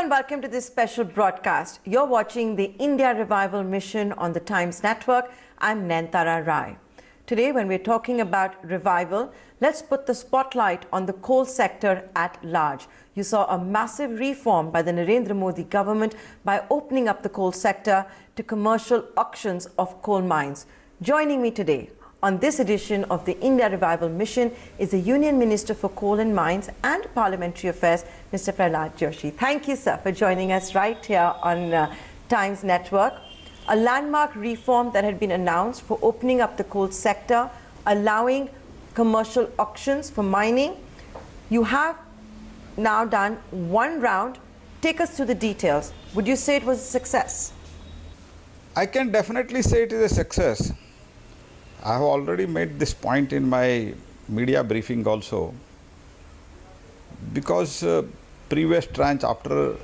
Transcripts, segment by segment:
and welcome to this special broadcast. You're watching the India Revival Mission on the Times Network. I'm Nayantara Rai. Today, when we're talking about revival, let's put the spotlight on the coal sector at large. You saw a massive reform by the Narendra Modi government by opening up the coal sector to commercial auctions of coal mines. Joining me today on this edition of the India Revival Mission is the Union Minister for Coal and Mines and Parliamentary Affairs, Mr. Pralhad Joshi. Thank you, sir, for joining us right here on Times Network. A landmark reform that had been announced for opening up the coal sector, allowing commercial auctions for mining. You have now done one round. Take us through the details. Would you say it was a success? I can definitely say it is a success. I have already made this point in my media briefing also, because previous tranche after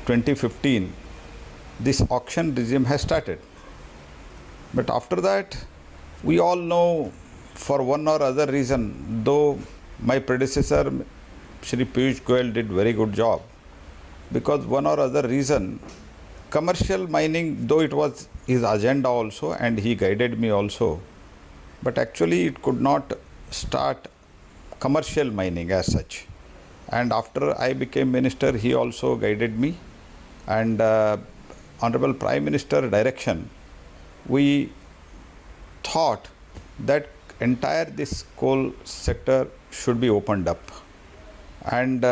2015, this auction regime has started. But after that, we all know, for one or other reason, though my predecessor, Shri Piyush Goyal, did very good job, because one or other reason, commercial mining, though it was his agenda also and he guided me also, but actually it could not start commercial mining as such. And after I became minister, he also guided me, and Honorable Prime Minister direction, we thought that entire this coal sector should be opened up. And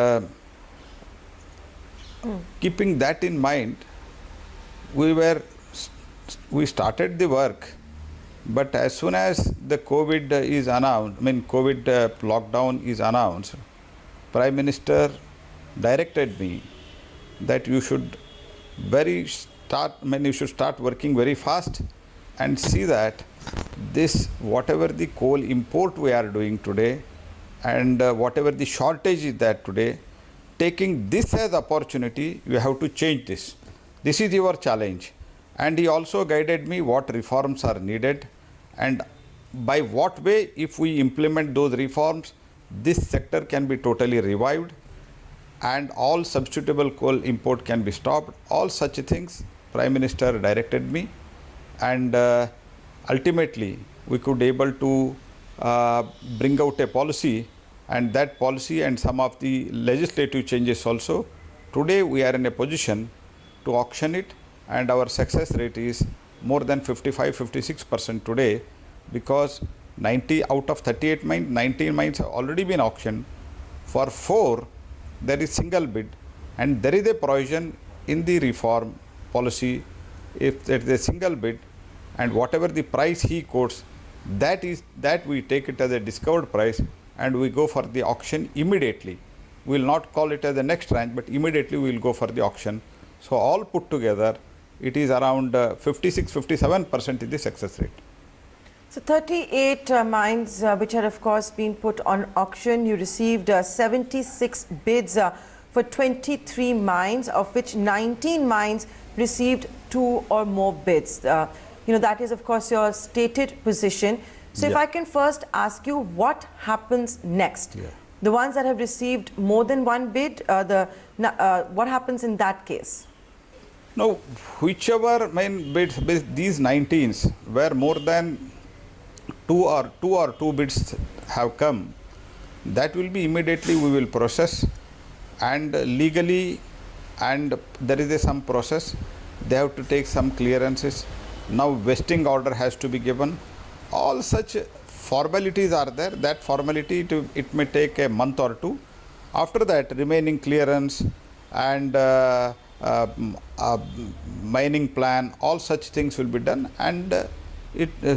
keeping that in mind, we started the work. But as soon as the COVID is announced, COVID lockdown is announced, Prime Minister directed me that you should start working very fast and see that this, whatever the coal import we are doing today and whatever the shortage is that today, taking this as opportunity, you have to change this. This is your challenge. And he also guided me what reforms are needed, and by what way, if we implement those reforms, this sector can be totally revived and all substitutable coal import can be stopped. All such things Prime Minister directed me, and ultimately we could able to bring out a policy, and that policy and some of the legislative changes also. Today we are in a position to auction it, and our success rate is more than 55-56% today, because 90 out of 38 mines, 19 mines have already been auctioned. For 4, there is single bid, and there is a provision in the reform policy, if there is a single bid and whatever the price he quotes, that we take it as a discovered price and we go for the auction immediately. We will not call it as the next tranche, but immediately we will go for the auction. So all put together, it is around 56-57% is the success rate. So 38 mines which had of course been put on auction. You received 76 bids for 23 mines, of which 19 mines received 2 or more bids. That is of course your stated position. So if I can first ask you, what happens next? The ones that have received more than one bid, what happens in that case? Now, whichever main bids, these 19s where more than two bids have come, that will be immediately we will process, and legally, and there is some process. They have to take some clearances. Now vesting order has to be given. All such formalities are there. That formality, it may take a month or 2. After that, remaining clearance and mining plan, all such things will be done, and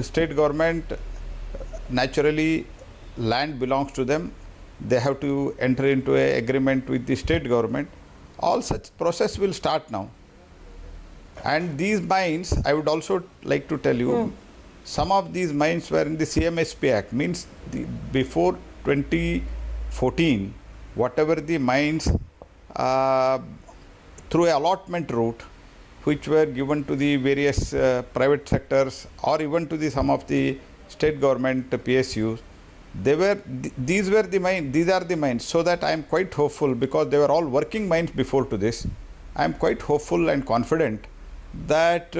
state government, naturally land belongs to them. They have to enter into an agreement with the state government. All such process will start now. And these mines, I would also like to tell you, some of these mines were in the CMSP Act, means before 2014, whatever the mines through allotment route, which were given to the various private sectors or even to some of the state government PSUs, these are the mines, so that I am quite hopeful, because they were all working mines before to this, I am quite hopeful and confident that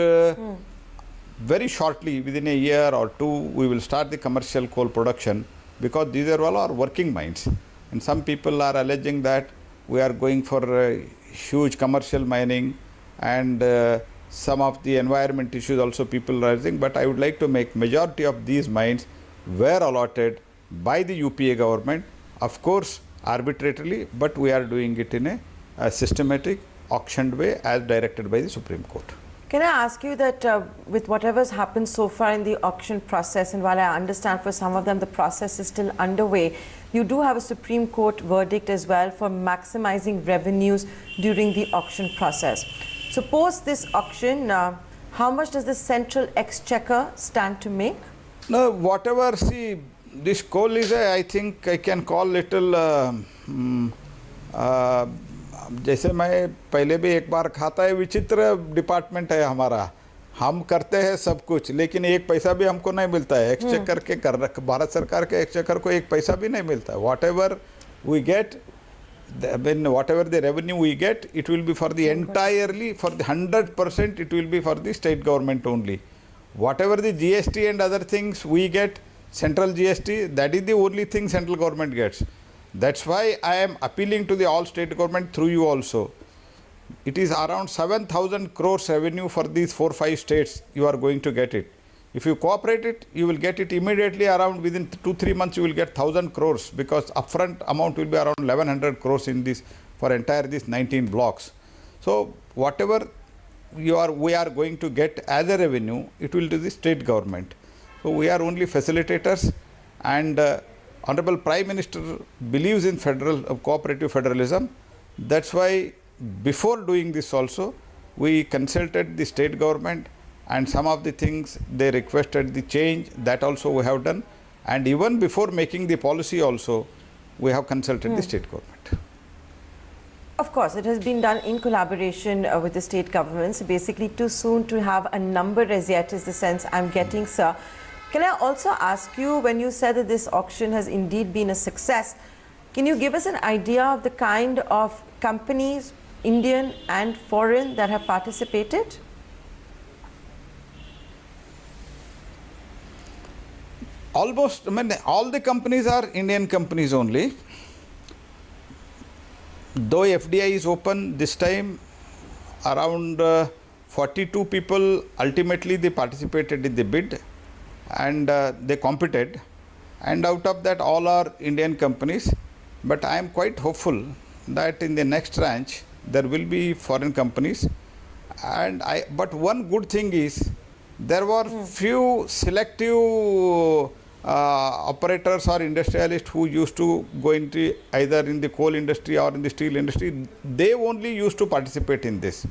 very shortly, within a year or two, we will start the commercial coal production, because these are all our working mines. And some people are alleging that we are going for huge commercial mining, and some of the environment issues also people are raising. But I would like to make majority of these mines were allotted by the UPA government, of course arbitrarily, but we are doing it in a systematic, auctioned way as directed by the Supreme Court. Can I ask you that with whatever's happened so far in the auction process, and while I understand for some of them the process is still underway, you do have a Supreme Court verdict as well for maximizing revenues during the auction process. Suppose this auction, how much does the central exchequer stand to make? No, whatever, see, this coal is I think I can call little जैसे मैं पहले भी एक बार खाता है, विचित्र department है हमारा, हम करते हैं सब कुछ लेकिन एक पैसा भी हमको नहीं मिलता है। एक्सचेकर के भारत सरकार के एक्सचेकर को एक पैसा भी नहीं मिलता है। whatever we get, whatever the revenue we get, it will be for the entirely, for the 100%, it will be for the state government only. Whatever the GST and other things we get, central GST, that is the only thing central government gets. That's why I am appealing to the all state government through you also. It is around 7,000 crores revenue for these 4-5 states. You are going to get it. If you cooperate it, you will get it immediately. Around within 2-3 months, you will get 1,000 crores, because upfront amount will be around 1,100 crores in this for entire this 19 blocks. So whatever we are going to get as a revenue, it will to the state government. So we are only facilitators, and Honorable Prime Minister believes in cooperative federalism. That's why before doing this also, we consulted the state government, and some of the things they requested the change, that also we have done. And even before making the policy also, we have consulted the state government. Of course, it has been done in collaboration with the state governments. Basically, too soon to have a number as yet is the sense I'm getting, sir. Can I also ask you, when you said that this auction has indeed been a success, can you give us an idea of the kind of companies, Indian and foreign, that have participated? Almost, I mean, all the companies are Indian companies only. Though FDI is open this time, around 42 people ultimately they participated in the bid, and they competed, and out of that all are Indian companies. But I am quite hopeful that in the next tranche there will be foreign companies. And but one good thing is there were few selective operators or industrialists who used to go into either in the coal industry or in the steel industry. They only used to participate in this.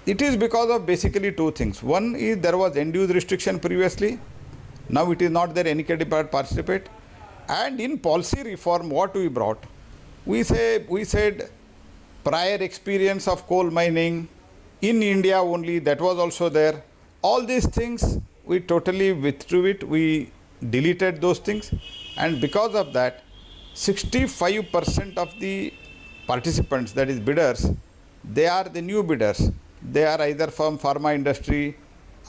It is because of basically two things. One is there was end-use restriction previously. Now it is not there, any can participate. And in policy reform, what we brought, we said prior experience of coal mining in India only, that was also there. All these things, we totally withdrew it. We deleted those things. And because of that, 65% of the participants, that is bidders, they are the new bidders. They are either from pharma industry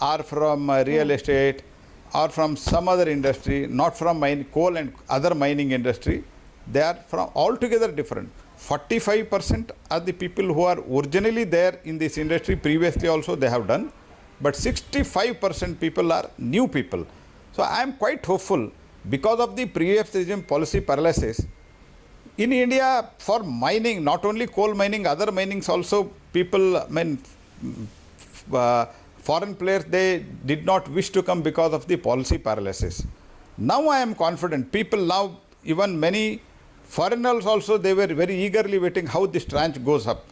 or from real estate or from some other industry, not from coal and other mining industry. They are from altogether different. 45% are the people who are originally there in this industry, previously also they have done, but 65% people are new people. So I am quite hopeful, because of the previous regime policy paralysis, in India for mining, not only coal mining, other minings also, people, I mean, foreign players, they did not wish to come because of the policy paralysis. Now I am confident, people now, even many foreigners also, they were very eagerly waiting how this tranche goes up.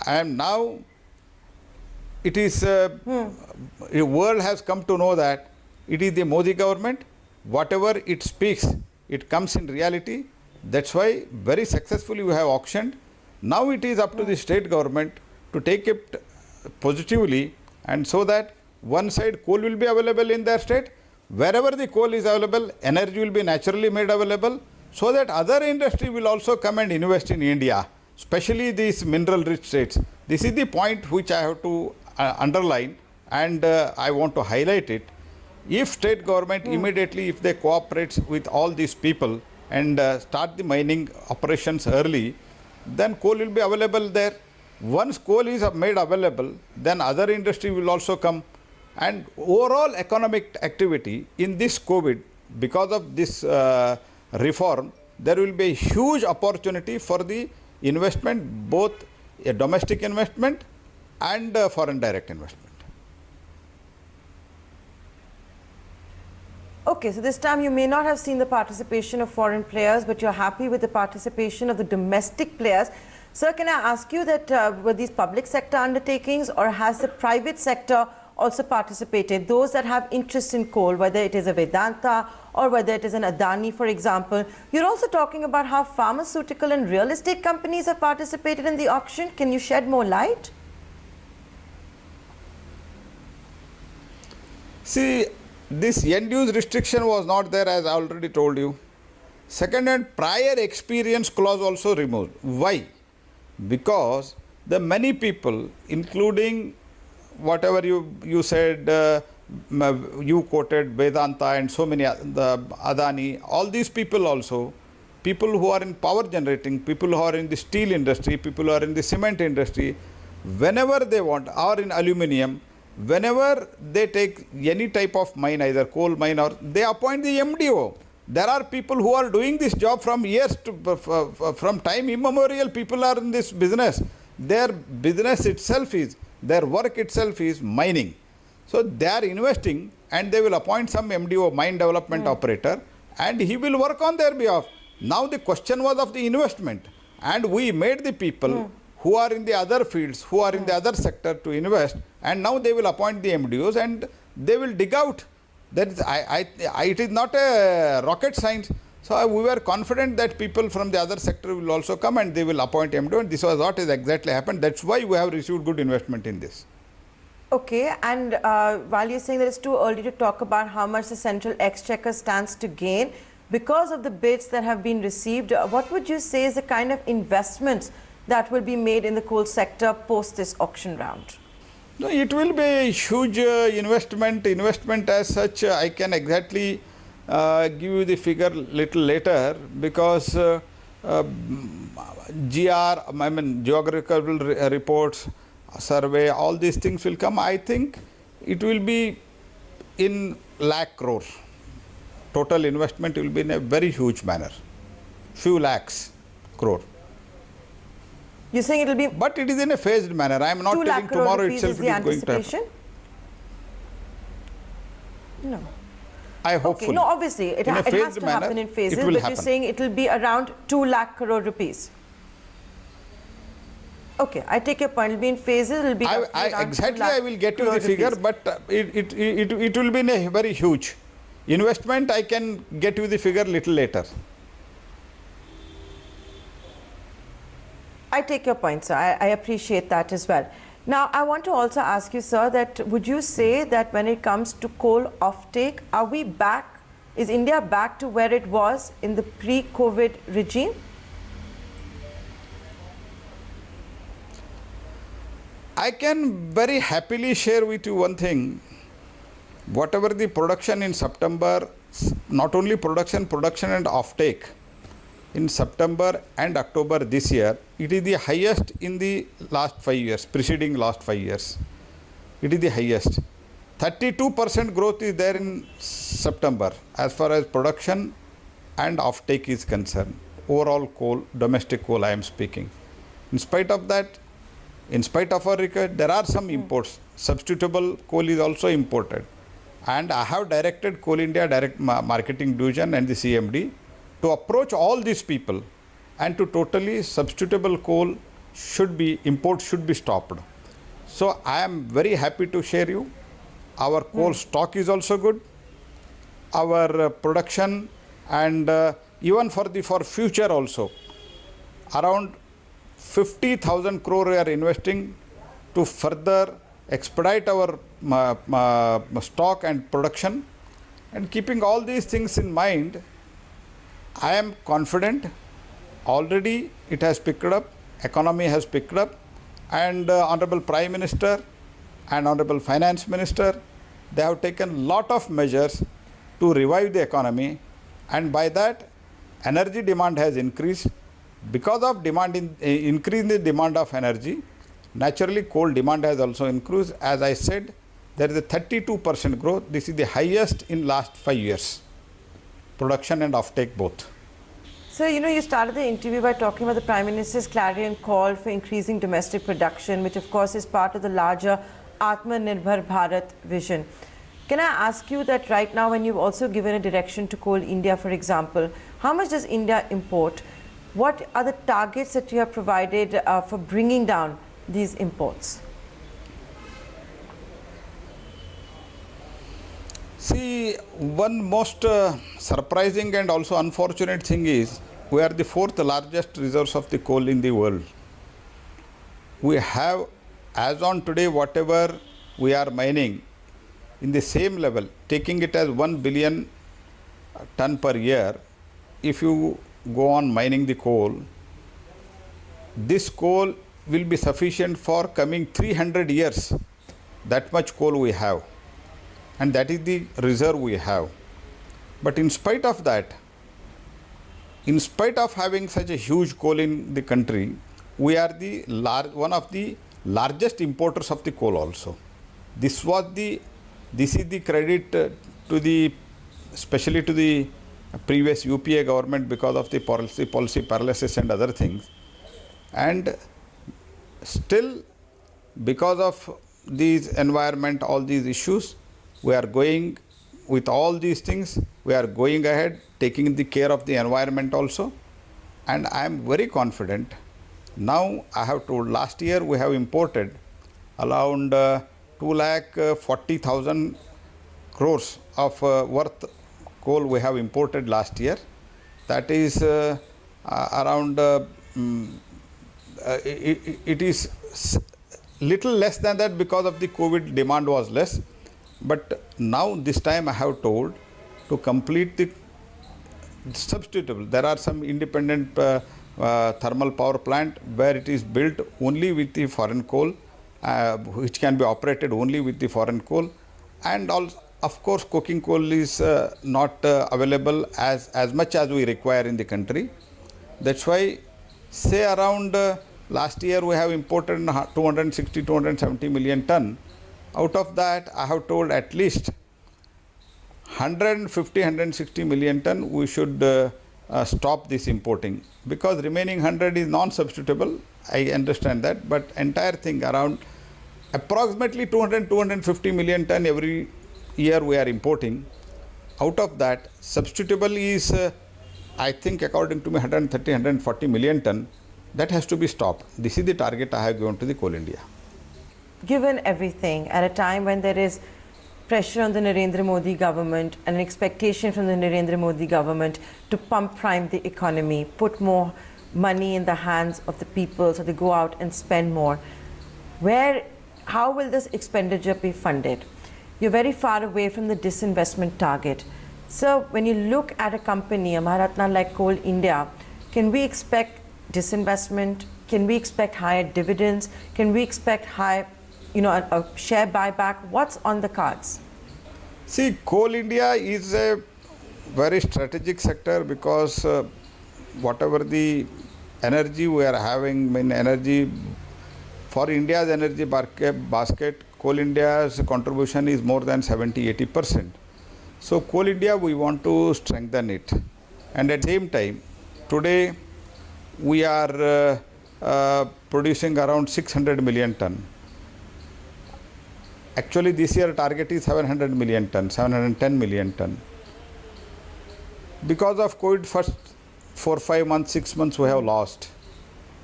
And now it is, the world has come to know that it is the Modi government, whatever it speaks, it comes in reality. That's why very successfully we have auctioned. Now it is up to the state government to take it positively, and so that one side coal will be available in their state, wherever the coal is available, energy will be naturally made available, so that other industry will also come and invest in India, especially these mineral rich states. This is the point which I have to underline, and I want to highlight it. If state government immediately, if they cooperate with all these people and start the mining operations early, then coal will be available there. Once coal is made available, then other industry will also come, and overall economic activity in this COVID, because of this reform, there will be a huge opportunity for the investment, both a domestic investment and foreign direct investment. Okay, so this time you may not have seen the participation of foreign players, but you're happy with the participation of the domestic players. Sir, can I ask you that were these public sector undertakings, or has the private sector also participated? Those that have interest in coal, whether it is a Vedanta or whether it is an Adani, for example. You're also talking about how pharmaceutical and real estate companies have participated in the auction. Can you shed more light? See, this end-use restriction was not there, as I already told you. Second, and prior experience clause also removed. Why? Because the many people, including whatever you said, you quoted Vedanta and so many, the Adani, all these people also, people who are in power generating, people who are in the steel industry, people who are in the cement industry, whenever they want, or in aluminium, whenever they take any type of mine, either coal mine, or they appoint the MDO. There are people who are doing this job from years, from time immemorial. People are in this business. Their business itself is, their work itself is mining. So they are investing, and they will appoint some MDO, mine development operator, and he will work on their behalf. Now the question was of the investment, and we made the people who are in the other fields, who are in the other sector to invest, and now they will appoint the MDOs and they will dig out. That is, it is not a rocket science. So we were confident that people from the other sector will also come and they will appoint MDO, and this was what has exactly happened. That's why we have received good investment in this. Okay, and while you're saying that it's too early to talk about how much the central exchequer stands to gain, because of the bids that have been received, what would you say is the kind of investments that will be made in the coal sector post this auction round? No, it will be a huge investment. Investment as such, I can exactly give you the figure little later, because geographical reports, survey, all these things will come. I think it will be in lakh crore. Total investment will be in a very huge manner, few lakhs crore. You're saying it will be... But it is in a phased manner. I am not telling tomorrow itself it is going to happen. No. I hope. Okay, no, obviously it has to happen in phases, but you're saying it will be around 2 lakh crore rupees. Okay, I take your point. It will be in phases. It will be exactly. I will get you the figure, but it will be in a very huge investment. I can get you the figure little later. I take your point, sir. I appreciate that as well. Now, I want to also ask you, sir, that would you say that when it comes to coal offtake, are we back? Is India back to where it was in the pre-COVID regime? I can very happily share with you one thing. Whatever the production in September, not only production and offtake, in September and October this year, it is the highest in the last 5 years, preceding last 5 years. It is the highest. 32% growth is there in September as far as production and offtake is concerned. Overall coal, domestic coal I am speaking. In spite of that, in spite of our record, there are some imports. Substitutable coal is also imported. And I have directed Coal India Direct Marketing Division and the CMD to approach all these people and to totally substitutable coal import should be stopped. So I am very happy to share you. Our coal stock is also good. Our production and even for future also, around 50,000 crore we are investing to further expedite our stock and production. And keeping all these things in mind, I am confident already it has picked up, economy has picked up, and Honorable Prime Minister and Honorable Finance Minister, they have taken lot of measures to revive the economy, and by that energy demand has increased. Because of increase in the demand of energy, naturally coal demand has also increased. As I said, there is a 32% growth. This is the highest in last 5 years, production and offtake both. So, you started the interview by talking about the Prime Minister's clarion call for increasing domestic production, which of course is part of the larger Atmanirbhar Bharat vision. Can I ask you that right now, when you've also given a direction to Coal India, for example, how much does India import? What are the targets that you have provided for bringing down these imports? See, one most surprising and also unfortunate thing is we are the fourth largest reserves of the coal in the world. We have, as on today, whatever we are mining in the same level, taking it as 1 billion ton per year. If you go on mining the coal, this coal will be sufficient for coming 300 years. That much coal we have, and that is the reserve we have. But in spite of that, in spite of having such a huge coal in the country, we are the one of the largest importers of the coal also. This is the credit to the, especially to the previous UPA government, because of the policy paralysis and other things. And still, because of these environment, all these issues, we are going with all these things, we are going ahead, taking the care of the environment also. And I am very confident. Now I have told, last year we have imported around 2,40,000 crores of worth coal we have imported last year. That is around, it is little less than that because of the COVID demand was less. But now this time I have told to complete the substitutable. There are some independent thermal power plant where it is built only with the foreign coal, which can be operated only with the foreign coal. And also, of course, coking coal is not available as much as we require in the country. That's why, say around last year we have imported 260-270 million ton. Out of that, I have told at least 150-160 million ton we should stop this importing, because remaining 100 is non-substitutable. I understand that, but entire thing around approximately 200-250 million ton every year we are importing. Out of that, substitutable is I think according to me 130-140 million ton. That has to be stopped. This is the target I have given to the Coal India. Given everything, at a time when there is pressure on the Narendra Modi government and an expectation from the Narendra Modi government to pump prime the economy, put more money in the hands of the people so they go out and spend more, how will this expenditure be funded? You're very far away from the disinvestment target. So when you look at a company, a Maharatna like Coal India, can we expect disinvestment? Can we expect higher dividends? Can we expect high, a share buyback? What's on the cards? See, Coal India is a very strategic sector, because whatever the energy we are having, energy for India's energy basket, Coal India's contribution is more than 70-80%. So Coal India, we want to strengthen it. And at the same time, today we are producing around 600 million ton. Actually, this year target is 700 million ton, 710 million ton. Because of COVID, first 4-5 months, 6 months we have lost.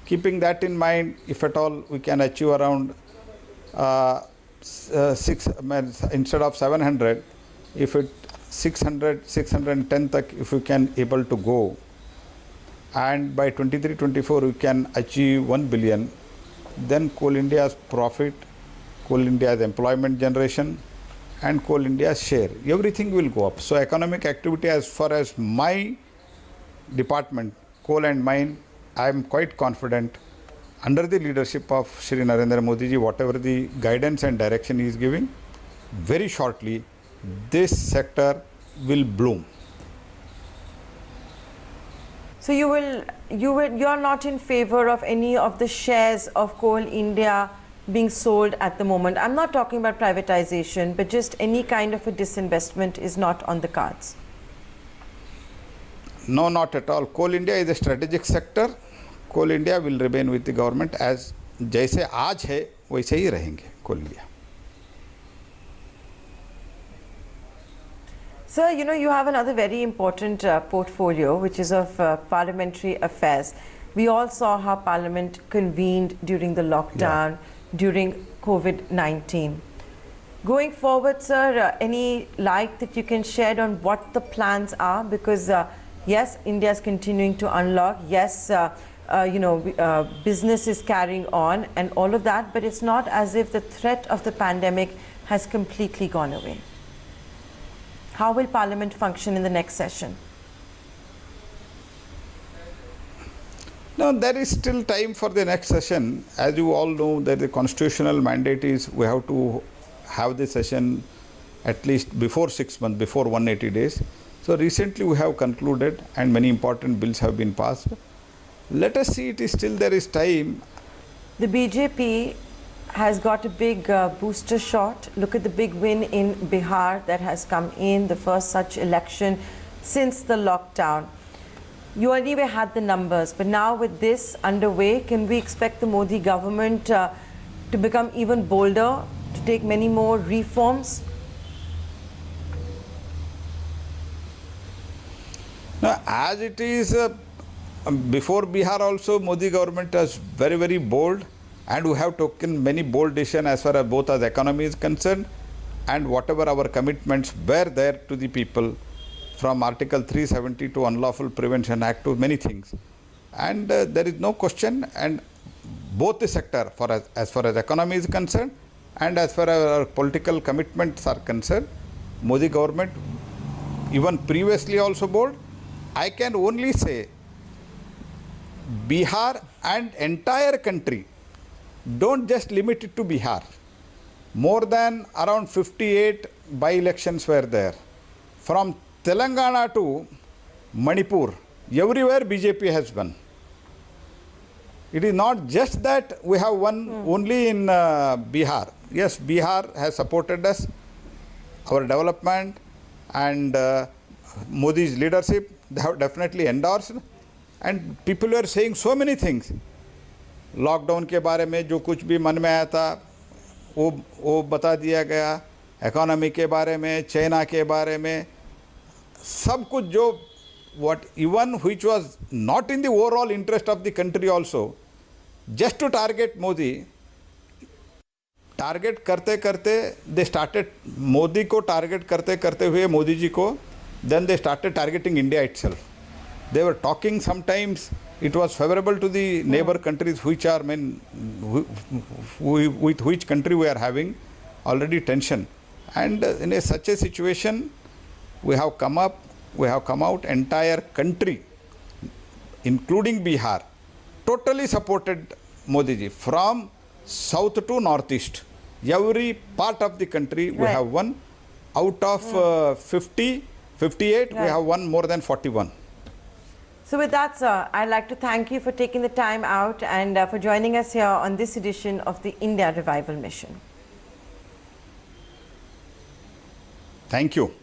Keeping that in mind, if at all we can achieve around instead of 700, if it 600, 610 if we can able to go, and by 23-24 we can achieve 1 billion, then Coal India's profit, Coal India's employment generation, and Coal India's share, everything will go up. So economic activity, as far as my department, coal and mine, I am quite confident, under the leadership of Shri Narendra Modi ji, whatever the guidance and direction he is giving, very shortly this sector will bloom. So you're not in favor of any of the shares of Coal India being sold at the moment. I'm not talking about privatization, but just any kind of a disinvestment is not on the cards. No, not at all. Coal India is a strategic sector. Coal India will remain with the government as जैसे आज है वैसे ही रहेंगे Coal India. Sir, you have another very important portfolio, which is of parliamentary affairs. We all saw how Parliament convened during the lockdown, during COVID-19. Going forward, sir, any light that you can shed on what the plans are? Because yes, India is continuing to unlock. Yes, business is carrying on and all of that, but it's not as if the threat of the pandemic has completely gone away. How will Parliament function in the next session? No, there is still time for the next session. As you all know, that the constitutional mandate is we have to have the session at least before 6 months, before 180 days. So recently we have concluded and many important bills have been passed. Let us see, it is still there is time. The BJP has got a big booster shot. Look at the big win in Bihar that has come in, the first such election since the lockdown. You anyway had the numbers, but now with this underway, can we expect the Modi government to become even bolder, to take many more reforms? Now, as it is, before Bihar also, Modi government was very, very bold. And we have taken many bold decisions as far as both as economy is concerned and whatever our commitments were there to the people, from Article 370 to Unlawful Prevention Act to many things. And there is no question, and both the sector, as far as economy is concerned and as far as our political commitments are concerned, Modi government, even previously also bold. I can only say Bihar and entire country, don't just limit it to Bihar. More than around 58 by-elections were there. From Telangana to Manipur, everywhere BJP has won. It is not just that we have won only in Bihar. Yes, Bihar has supported us, our development and Modi's leadership, they have definitely endorsed. And people were saying so many things. Lockdown के बारे में जो कुछ भी मन में आया था वो बता दिया गया, इकोनॉमी के बारे में, चाइना के बारे में, सब कुछ जो what even which was not in the overall interest of the country also, just to target Modi, target करते करते they started मोदी को टारगेट करते करते हुए मोदी जी को, then they started targeting India itself. They were talking sometimes. It was favorable to the neighbor countries which are with which country we are having already tension. And in such a situation, we have come out, entire country, including Bihar, totally supported Modi ji. From south to northeast, every part of the country we have won. Out of 58, we have won more than 41. So with that, sir, I'd like to thank you for taking the time out and for joining us here on this edition of the India Revival Mission. Thank you.